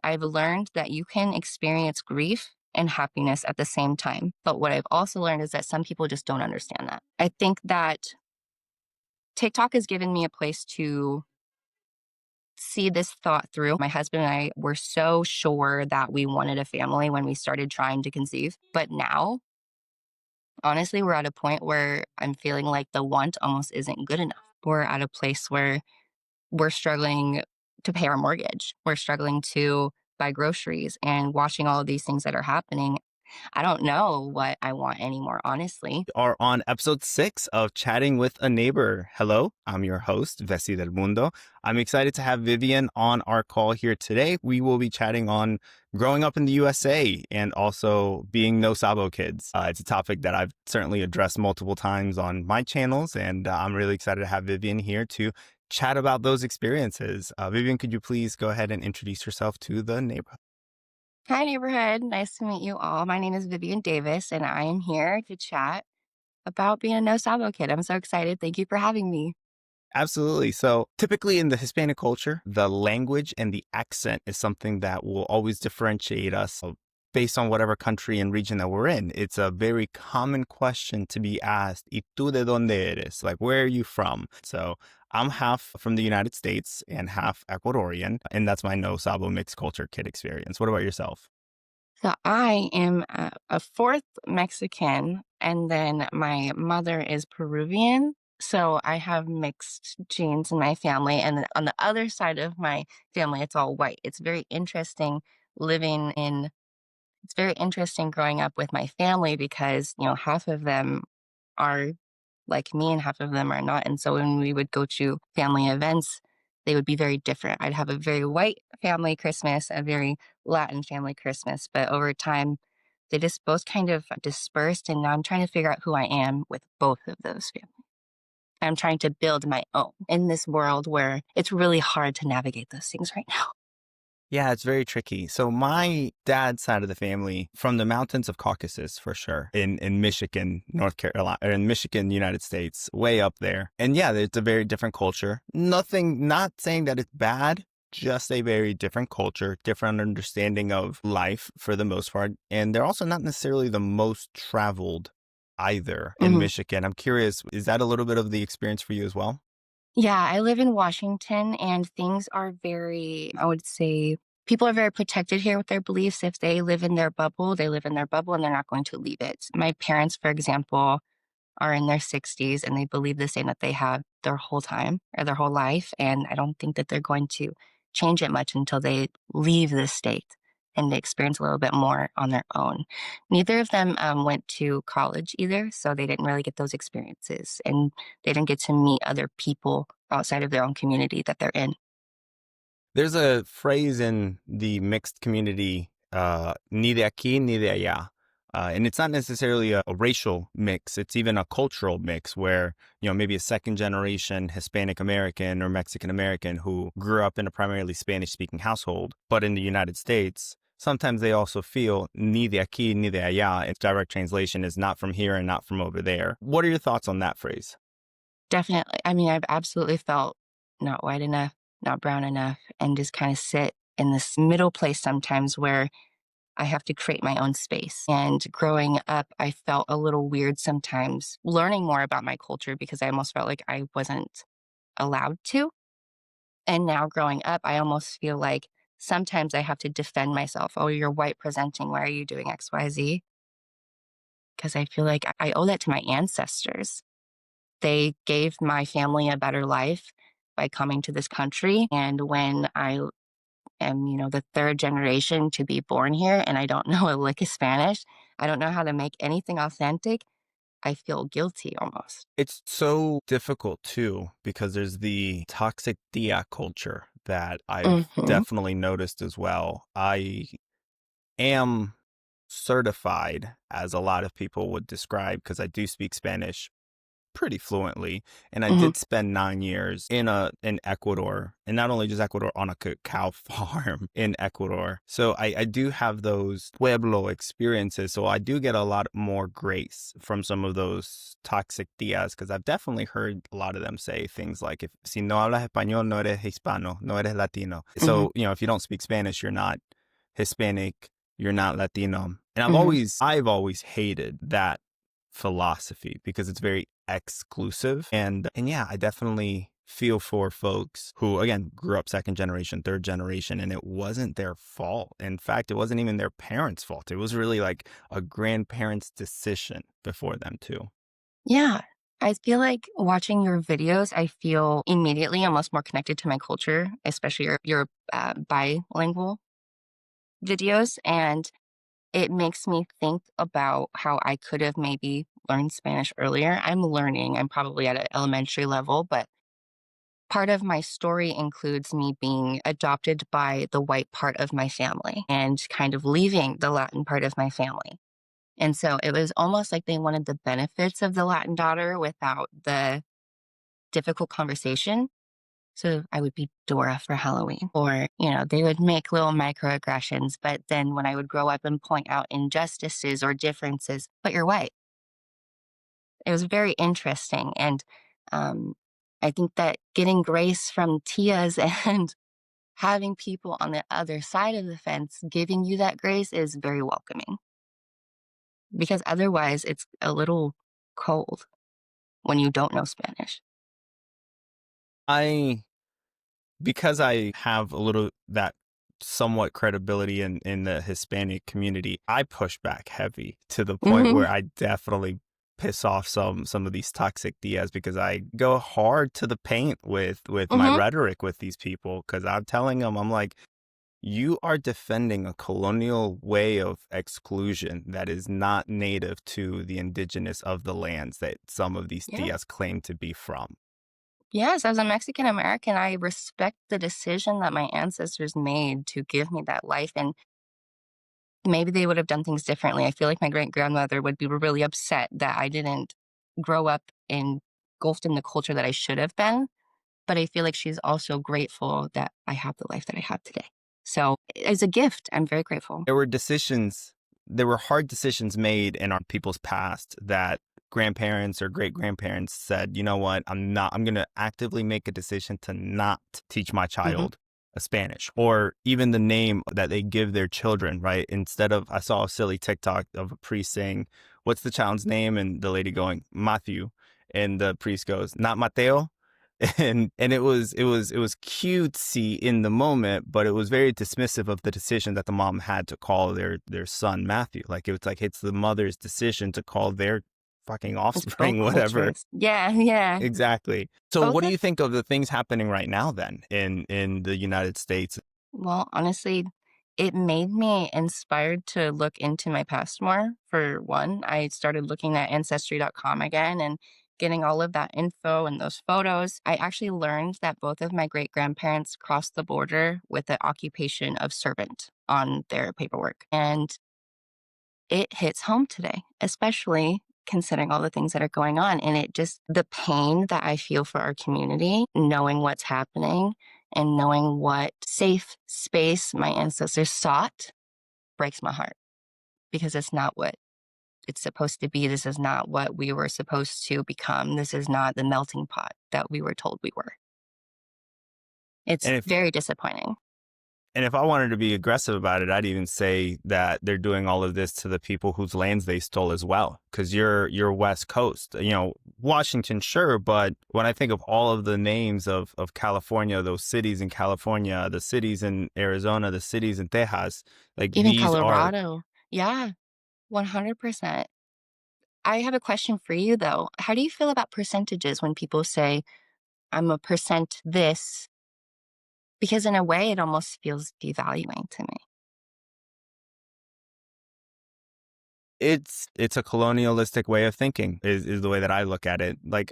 I've learned that you can experience grief and happiness at the same time. But what I've also learned is that some people just don't understand that. I think that TikTok has given me a place to see this thought through. My husband and I were so sure that we wanted a family when we started trying to conceive. But now, honestly, we're at a point where I'm feeling like the want almost isn't good enough. We're at a place where we're struggling to pay our mortgage. We're struggling to buy groceries and watching all of these things that are happening. I don't know what I want anymore, honestly. Are on episode 6 of Chatting with a Neighbor. Hello, I'm your host, Vesi del Mundo. I'm excited to have Vivian on our call here today. We will be chatting on growing up in the USA and also being no sabo kids. It's a topic that I've certainly addressed multiple times on my channels, and I'm really excited to have Vivian here to chat about those experiences. Vivian, could you please go ahead and introduce yourself to the neighborhood? Hi, neighborhood. Nice to meet you all. My name is Vivian Davis, and I am here to chat about being a no sabo kid. I'm so excited. Thank you for having me. Absolutely. So typically in the Hispanic culture, the language and the accent is something that will always differentiate us based on whatever country and region that we're in. It's a very common question to be asked, ¿Y tú de dónde eres? Like, where are you from? So I'm half from the United States and half Ecuadorian, and that's my no sabo mixed culture kid experience. What about yourself? So I am a fourth Mexican, and then my mother is Peruvian. So I have mixed genes in my family. And then on the other side of my family, it's all white. Living in, it's very interesting growing up with my family because, half of them are like me and half of them are not. And so when we would go to family events, they would be very different. I'd have a very white family Christmas, a very Latin family Christmas. But over time, they just both kind of dispersed. And now I'm trying to figure out who I am with both of those families. I'm trying to build my own in this world where it's really hard to navigate those things right now. Yeah, it's very tricky. So my dad's side of the family from the mountains of Caucasus for sure in Michigan, North Carolina, or in Michigan, United States, way up there. And yeah, it's a very different culture. Not saying that it's bad, just a very different culture, different understanding of life for the most part. And they're also not necessarily the most traveled either in Mhm. Michigan. I'm curious, is that a little bit of the experience for you as well? Yeah, I live in Washington and things are very, I would say, people are very protected here with their beliefs. If they live in their bubble, they live in their bubble and they're not going to leave it. My parents, for example, are in their 60s and they believe the same that they have their whole time or their whole life. And I don't think that they're going to change it much until they leave the state and they experience a little bit more on their own. Neither of them went to college either, so they didn't really get those experiences and they didn't get to meet other people outside of their own community that they're in. There's a phrase in the mixed community, ni de aquí ni de allá. And it's not necessarily a racial mix. It's even a cultural mix where, maybe a second generation Hispanic American or Mexican American who grew up in a primarily Spanish speaking household, but in the United States, sometimes they also feel ni de aquí ni de allá. Its direct translation is not from here and not from over there. What are your thoughts on that phrase? Definitely. I mean, I've absolutely felt not white enough, not brown enough, and just kind of sit in this middle place sometimes where I have to create my own space. And growing up, I felt a little weird sometimes learning more about my culture because I almost felt like I wasn't allowed to. And now growing up, I almost feel like sometimes I have to defend myself. Oh, you're white presenting. Why are you doing XYZ? Because I feel like I owe that to my ancestors. They gave my family a better life by coming to this country. And when I am, the third generation to be born here and I don't know a lick of Spanish, I don't know how to make anything authentic, I feel guilty almost. It's so difficult too, because there's the toxic dia culture that I've Mhm, definitely noticed as well. I am certified, as a lot of people would describe, because I do speak Spanish pretty fluently. And I mhm. did spend 9 years in Ecuador, and not only just Ecuador, on a cacao farm in Ecuador. So I do have those pueblo experiences. So I do get a lot more grace from some of those toxic tias, because I've definitely heard a lot of them say things like, if si no hablas español, no eres hispano, no eres latino. Mhm. So, if you don't speak Spanish, you're not Hispanic, you're not Latino. And Mhm. I've always hated that philosophy because it's very exclusive. And yeah, I definitely feel for folks who again grew up second generation, third generation, and it wasn't their fault. In fact, it wasn't even their parents' fault. It was really like a grandparent's decision before them too. Yeah. I feel like watching your videos, I feel immediately almost more connected to my culture, especially your bilingual videos. And it makes me think about how I could have maybe learned Spanish earlier. I'm learning, I'm probably at an elementary level, but part of my story includes me being adopted by the white part of my family and kind of leaving the Latin part of my family. And so it was almost like they wanted the benefits of the Latin daughter without the difficult conversation. So I would be Dora for Halloween, or, they would make little microaggressions. But then when I would grow up and point out injustices or differences, but you're white, it was very interesting. And um, I think that getting grace from Tias and having people on the other side of the fence giving you that grace is very welcoming because otherwise it's a little cold when you don't know Spanish. I because I have a little that somewhat credibility in the Hispanic community, I push back heavy to the point Hmm. where I definitely piss off some of these toxic Diaz because I go hard to the paint with my Hmm. rhetoric with these people because I'm telling them I'm like you are defending a colonial way of exclusion that is not native to the indigenous of the lands that some of these Yeah. Diaz claim to be from. Yes, as a Mexican American, I respect the decision that my ancestors made to give me that life. And maybe they would have done things differently. I feel like my great grandmother would be really upset that I didn't grow up engulfed in the culture that I should have been. But I feel like she's also grateful that I have the life that I have today. So as a gift, I'm very grateful. There were hard decisions made in our people's past that grandparents or great grandparents said, you know what, I'm going to actively make a decision to not teach my Hmm. child a Spanish or even the name that they give their children, right? Instead of, I saw a silly TikTok of a priest saying, what's the child's name? And the lady going, Matthew. And the priest goes, not Mateo, and it was cutesy in the moment, but it was very dismissive of the decision that the mom had to call their son Matthew. Like it was like it's the mother's decision to call their fucking It's both offspring whatever. cultures. Yeah, yeah. Exactly. So Both what do of you think of the things happening right now then in the United States? Well, honestly, it made me inspired to look into my past more. For one, I started looking at ancestry.com again and getting all of that info and those photos. I actually learned that both of my great grandparents crossed the border with the occupation of servant on their paperwork. And it hits home today, especially considering all the things that are going on. And it just, the pain that I feel for our community, knowing what's happening and knowing what safe space my ancestors sought breaks my heart because it's not what it's supposed to be. This is not what we were supposed to become. This is not the melting pot that we were told we were. It's And if very disappointing. And if I wanted to be aggressive about it, I'd even say that they're doing all of this to the people whose lands they stole as well. Because you're West Coast, Washington, sure, but when I think of all of the names of California, those cities in California, the cities in Arizona, the cities in Texas, like Even these are. Colorado. Yeah, 100%. I have a question for you though. How do you feel about percentages when people say, I'm a percent this? Because in a way, it almost feels devaluing to me. It's a colonialistic way of thinking is the way that I look at it. Like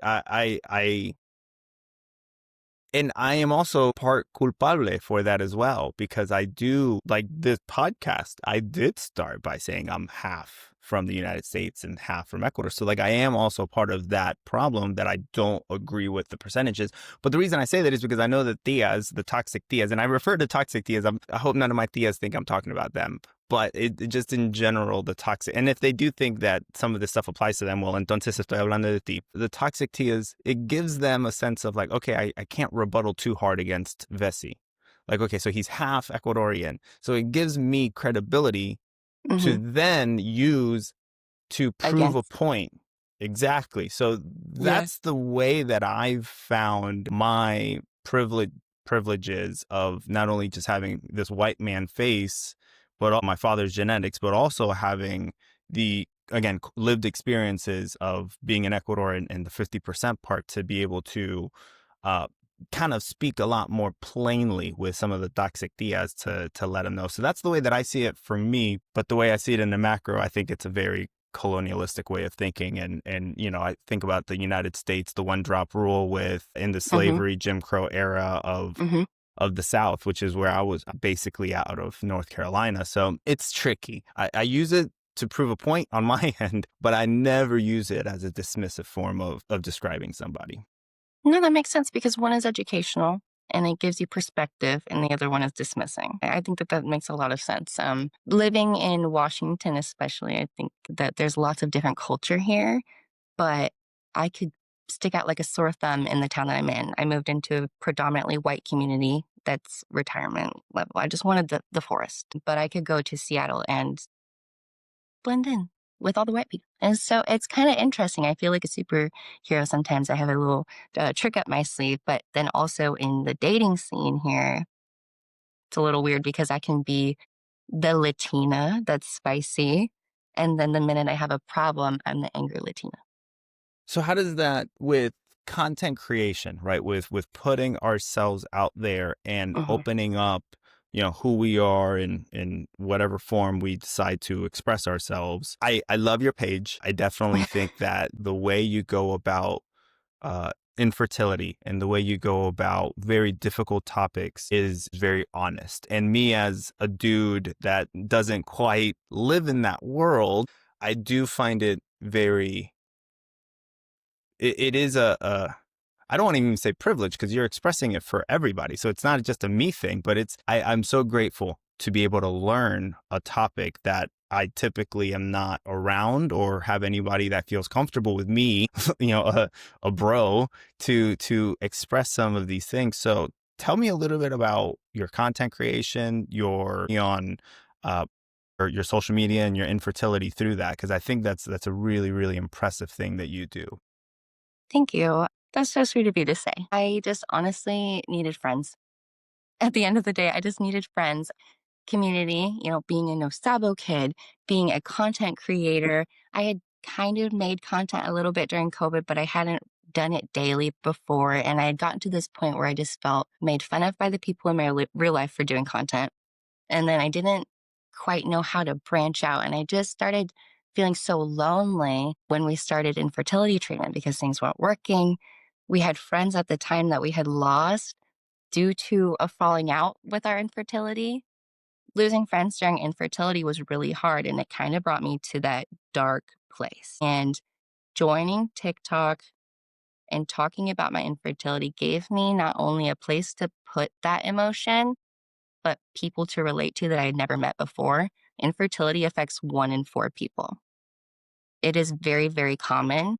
and I am also part culpable for that as well, because I do like this podcast. I did start by saying I'm half from the United States and half from Ecuador. So like I am also part of that problem that I don't agree with the percentages. But the reason I say that is because I know that tias, the toxic tias, and I refer to toxic tias. I hope none of my tias think I'm talking about them. But it just in general, the toxic, and if they do think that some of this stuff applies to them, well, entonces estoy hablando de ti. The toxic tias, it gives them a sense of like, okay, I can't rebuttal too hard against Vessi. like, okay, so he's half Ecuadorian. So it gives me credibility to Mhm. then use to prove a Against. point. Exactly. So Yeah. that's the way that I've found my privileges of not only just having this white man face, but all my father's genetics, but also having the, again, lived experiences of being in Ecuador and the 50% part to be able to uh, kind of speak a lot more plainly with some of the toxic dias to let them know. So that's the way that I see it for me. But the way I see it in the macro, I think it's a very colonialistic way of thinking. And you know, I think about the United States, the one drop rule with in the Mhm. slavery Jim Crow era Mhm. of the South, which is where I was basically out of North Carolina. So it's tricky. I use it to prove a point on my end, but I never use it as a dismissive form of describing somebody. No, that makes sense because one is educational and it gives you perspective, and the other one is dismissing. I think that that makes a lot of sense. Living in Washington, especially, I think that there's lots of different culture here, but I could stick out like a sore thumb in the town that I'm in. I moved into a predominantly white community that's retirement level. I just wanted the forest, but I could go to Seattle and blend in with all the white people. And so it's kind of interesting. I feel like a superhero sometimes. I have a little trick up my sleeve, but then also in the dating scene here, it's a little weird because I can be the Latina that's spicy. And then the minute I have a problem, I'm the angry Latina. So how does that with content creation, right? With putting ourselves out there and Hmm. opening up, you know, who we are in whatever form we decide to express ourselves. I love your page. I definitely think that the way you go about uh infertility and the way you go about very difficult topics is very honest. And me as a dude that doesn't quite live in that world, I do find it very it is a I don't want to even say privilege because you're expressing it for everybody. So it's not just a me thing, but I'm so grateful to be able to learn a topic that I typically am not around or have anybody that feels comfortable with me, you know, a bro to express some of these things. So tell me a little bit about your content creation, your on uh, or your social media and your infertility through that, because I think that's a really, really impressive thing that you do. Thank you. That's so sweet of you to say. I just honestly needed friends. At the end of the day, I just needed friends, community, being a no sabo kid, being a content creator. I had kind of made content a little bit during COVID, but I hadn't done it daily before. And I had gotten to this point where I just felt made fun of by the people in my real life for doing content. And then I didn't quite know how to branch out. And I just started feeling so lonely when we started infertility treatment because things weren't working. We had friends at the time that we had lost due to a falling out with our infertility. Losing friends during infertility was really hard, and it kind of brought me to that dark place. And joining TikTok and talking about my infertility gave me not only a place to put that emotion, but people to relate to that I had never met before. Infertility affects 1 in 4 people. It is very, very common,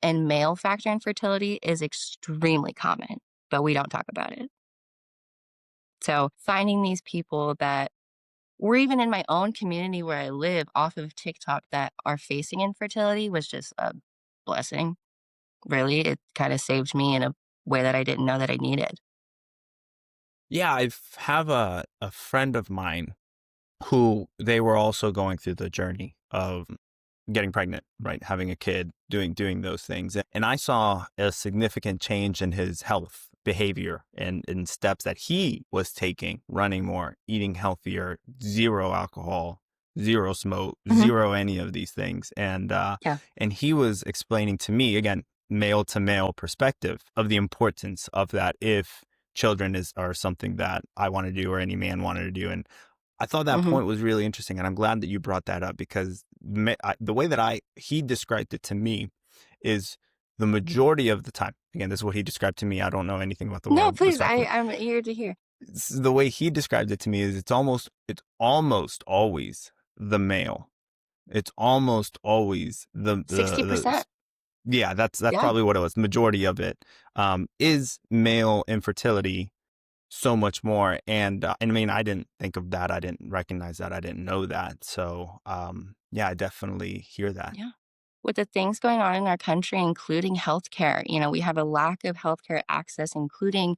and male factor infertility is extremely common, but we don't talk about it. So finding these people that or even in my own community where I live off of TikTok that are facing infertility was just a blessing. Really, it kind of saved me in a way that I didn't know that I needed. Yeah, I have a friend of mine who they were also going through the journey of getting pregnant, right? Having a kid, doing those things. And I saw a significant change in his health behavior and in steps that he was taking, running more, eating healthier, zero alcohol, zero smoke, Hmm. zero any of these things. Yeah. And he was explaining to me, again, male to male perspective of the importance of that if children are something that I want to do or any man wanted to do. And I thought that Hmm. point was really interesting, and I'm glad that you brought that up because the way that he described it to me is the majority of the time. Again, this is what he described to me. I don't know anything about the No, world, please. respectfully. I'm eager to hear. The way he described it to me is it's almost always the male. It's almost always the 60%. yeah. That's Yeah. probably what it was. The majority of it is male infertility so much more. And I mean, I didn't think of that. I didn't recognize that. I didn't know that. So, yeah, I definitely hear that. Yeah. With the things going on in our country, including healthcare, we have a lack of healthcare access, including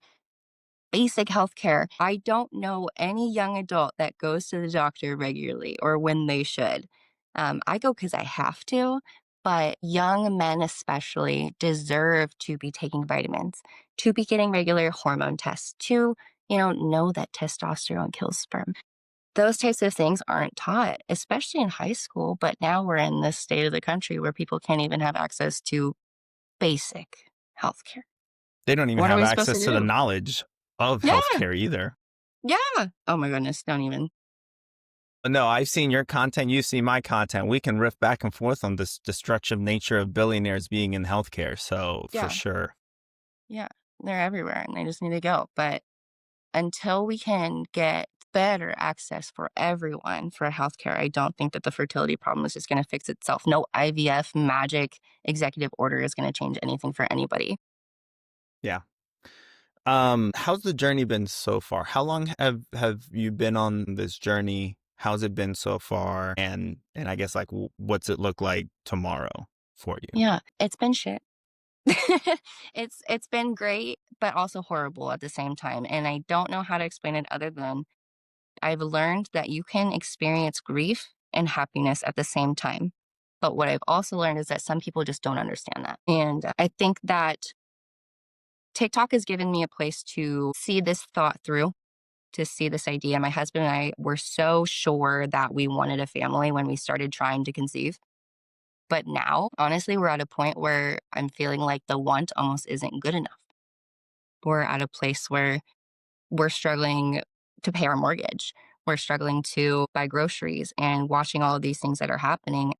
basic healthcare. I don't know any young adult that goes to the doctor regularly or when they should. I go because I have to, but young men especially deserve to be taking vitamins, to be getting regular hormone tests, to, know that testosterone kills sperm. Those types of things aren't taught, especially in high school. But now we're in this state of the country where people can't even have access to basic healthcare. They don't even What are have we supposed to access to the do? knowledge of Yeah. healthcare either. Yeah. Oh my goodness, don't even. No, I've seen your content, you've seen my content. We can riff back and forth on this destructive nature of billionaires being in healthcare. So for Yeah, sure. yeah. They're everywhere and they just need to go. But until we can get better access for everyone for healthcare, I don't think that the fertility problem is just going to fix itself. No IVF magic executive order is going to change anything for anybody. Yeah. How's the journey been so far? How long have you been on this journey? How's it been so far? And I guess like what's it look like tomorrow for you? Yeah, it's been shit. It's been great, but also horrible at the same time. And I don't know how to explain it other than I've learned that you can experience grief and happiness at the same time. But what I've also learned is that some people just don't understand that. And I think that TikTok has given me a place to see this thought through, to see this idea. My husband and I were so sure that we wanted a family when we started trying to conceive. But now, honestly, we're at a point where I'm feeling like the want almost isn't good enough. We're at a place where we're struggling to pay our mortgage. We're struggling to buy groceries and watching all of these things that are happening.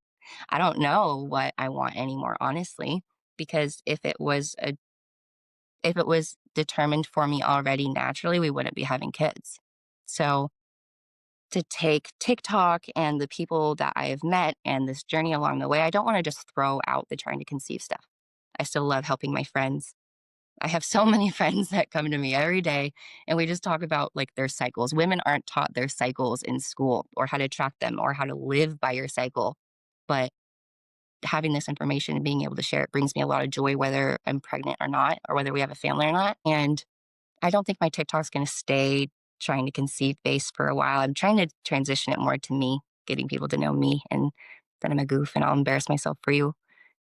I don't know what I want anymore, honestly, because if it was determined for me already naturally, we wouldn't be having kids. So to take TikTok and the people that I have met and this journey along the way, I don't want to just throw out the trying to conceive stuff. I still love helping my friends. I have so many friends that come to me every day and we just talk about like their cycles. Women aren't taught their cycles in school or how to track them or how to live by your cycle. But having this information and being able to share it brings me a lot of joy, whether I'm pregnant or not, or whether we have a family or not. And I don't think my TikTok's going to stay trying to conceive based for a while. I'm trying to transition it more to me, getting people to know me and that I'm a goof and I'll embarrass myself for you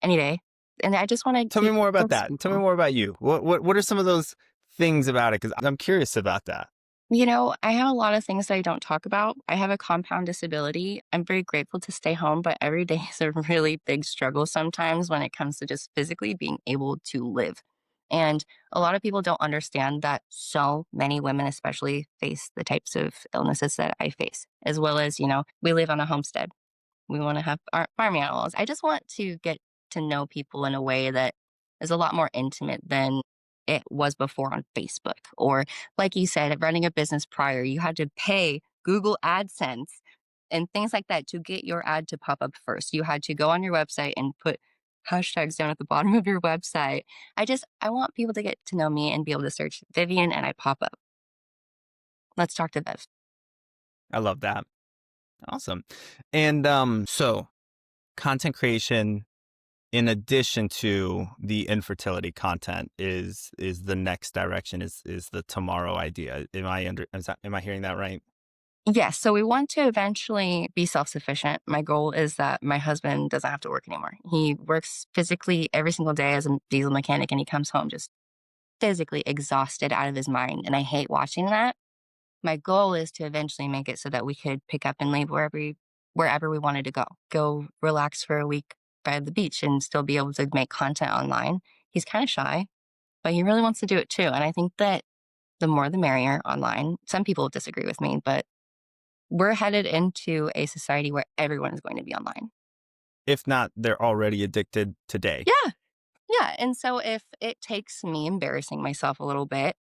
any day. And I just want to Tell me keep more about close to that. Tell me people. more about you. What are some of those things about it? Because I'm curious about that. I have a lot of things that I don't talk about. I have a compound disability. I'm very grateful to stay home, but every day is a really big struggle sometimes when it comes to just physically being able to live. And a lot of people don't understand that so many women, especially, face the types of illnesses that I face, as well as, we live on a homestead. We want to have our farm animals. I just want to get to know people in a way that is a lot more intimate than it was before on Facebook. Or, like you said, running a business prior, you had to pay Google AdSense and things like that to get your ad to pop up first. You had to go on your website and put hashtags down at the bottom of your website. I want people to get to know me and be able to search Vivian and I pop up. Let's talk to Viv. I love that. Awesome. And so content creation in addition to the infertility content is the next direction is the tomorrow idea. Am I hearing that right? Yes. So we want to eventually be self sufficient. My goal is that my husband doesn't have to work anymore. He works physically every single day as a diesel mechanic and he comes home just physically exhausted out of his mind. And I hate watching that. My goal is to eventually make it so that we could pick up and leave wherever we wanted to go. Go relax for a week by the beach and still be able to make content online. He's kind of shy, but he really wants to do it too. And I think that the more the merrier online. Some people disagree with me, but we're headed into a society where everyone is going to be online. If not, they're already addicted today. Yeah. Yeah. And so if it takes me embarrassing myself a little bit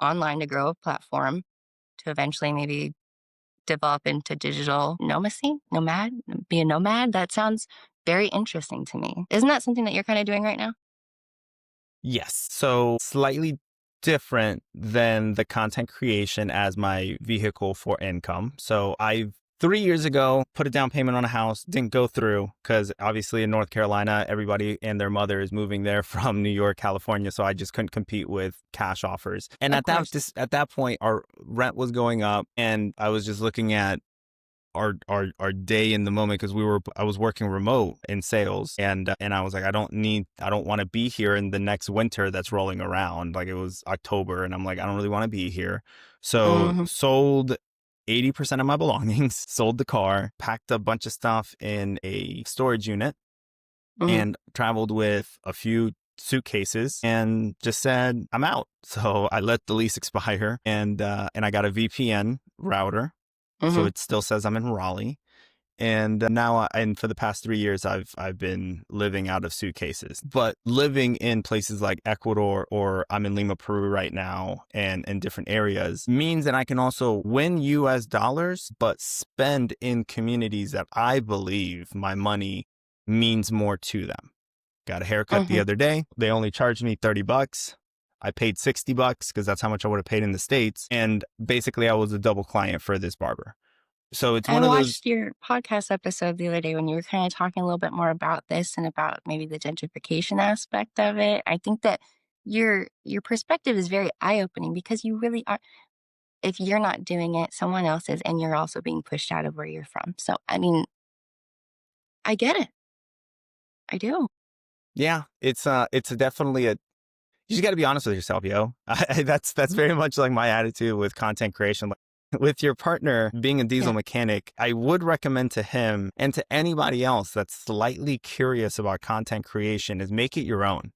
online to grow a platform to eventually maybe develop into digital be a nomad, that sounds very interesting to me. Isn't that something that you're kind of doing right now? Yes. So slightly different than the content creation as my vehicle for income. So I 3 years ago put a down payment on a house, didn't go through because obviously in North Carolina, everybody and their mother is moving there from New York, California. So I just couldn't compete with cash offers. And Of course. at that point, our rent was going up, and I was just looking at our day in the moment because I was working remote in sales, and I was like, I don't want to be here in the next winter that's rolling around. Like, it was October, and I'm like, I don't really want to be here. So Mhm, sold 80% of my belongings, sold the car, packed a bunch of stuff in a storage unit, mhm, and traveled with a few suitcases and just said, I'm out. So I let the lease expire, and I got a VPN router. So mhm. it still says I'm in Raleigh. And and for the past 3 years, I've been living out of suitcases, but living in places like Ecuador, or I'm in Lima, Peru right now, and in different areas means that I can also win US dollars, but spend in communities that I believe my money means more to them. Got a haircut the Mhm. other day. They only charged me $30. I paid $60 because that's how much I would have paid in the States. And basically I was a double client for this barber. So it's I one of those. watched your podcast episode the other day when you were kind of talking a little bit more about this and about maybe the gentrification aspect of it. I think that your perspective is very eye-opening because you really are, if you're not doing it, someone else is, and you're also being pushed out of where you're from. So, I mean, I get it. I do. Yeah, it's definitely a. You just got to be honest with yourself, yo. That's very much like my attitude with content creation. Like, with your partner being a diesel Yeah. mechanic, I would recommend to him and to anybody else that's slightly curious about content creation is make it your own.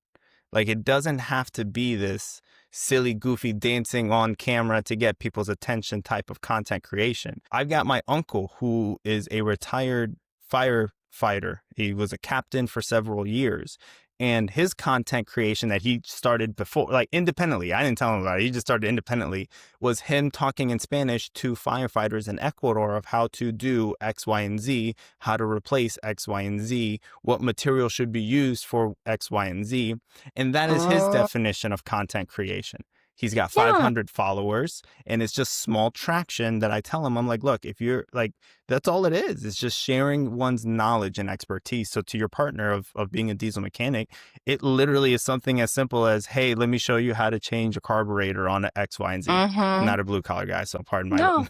Like, it doesn't have to be this silly, goofy dancing on camera to get people's attention type of content creation. I've got my uncle who is a retired firefighter. He was a captain for several years. And his content creation that he started before, like independently, I didn't tell him about it. He just started independently, was him talking in Spanish to firefighters in Ecuador of how to do X, Y, and Z, how to replace X, Y, and Z, what material should be used for X, Y, and Z. And that is his Oh, definition of content creation. He's got yeah. 500 followers, and it's just small traction that I tell him. I'm like, look, if you're like, that's all it is. It's just sharing one's knowledge and expertise. So to your partner of being a diesel mechanic, it literally is something as simple as, hey, let me show you how to change a carburetor on an X, Y, and Z. I'm Mhm. not a blue collar guy, so pardon my, No,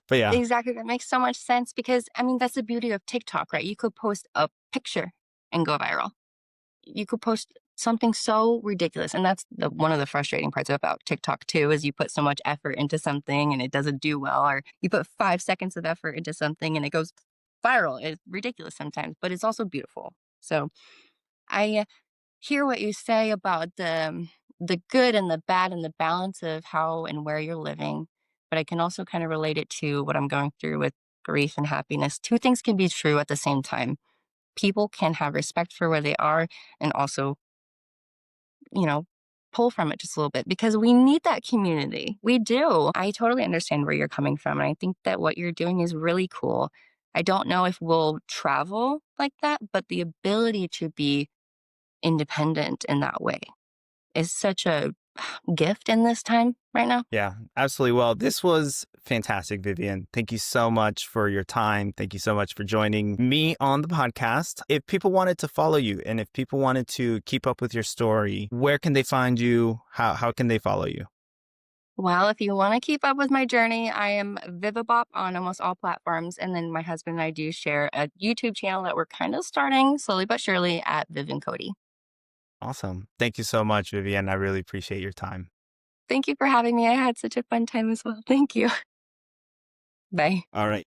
but yeah, exactly. That makes so much sense because, I mean, that's the beauty of TikTok, right? You could post a picture and go viral. You could post something so ridiculous, and that's one of the frustrating parts about TikTok too, is you put so much effort into something and it doesn't do well, or you put 5 seconds of effort into something and it goes viral. It's ridiculous sometimes, but it's also beautiful. So I hear what you say about the good and the bad and the balance of how and where you're living, but I can also kind of relate it to what I'm going through with grief and happiness. Two things can be true at the same time. People can have respect for where they are and also, you know, pull from it just a little bit because we need that community. We do. I totally understand where you're coming from. And I think that what you're doing is really cool. I don't know if we'll travel like that, but the ability to be independent in that way is such a gift in this time right now. yeah, absolutely. Well, this was fantastic, Vivian. Thank you so much for your time. Thank you so much for joining me on the podcast. If people wanted to follow you and if people wanted to keep up with your story, where can they find you? How can they follow you? Well, if you want to keep up with my journey, I am Vivabop on almost all platforms. And then my husband and I do share a YouTube channel that we're kind of starting slowly but surely at Viv and Cody. Awesome. Thank you so much, Vivian. I really appreciate your time. Thank you for having me. I had such a fun time as well. Thank you. Bye. All right.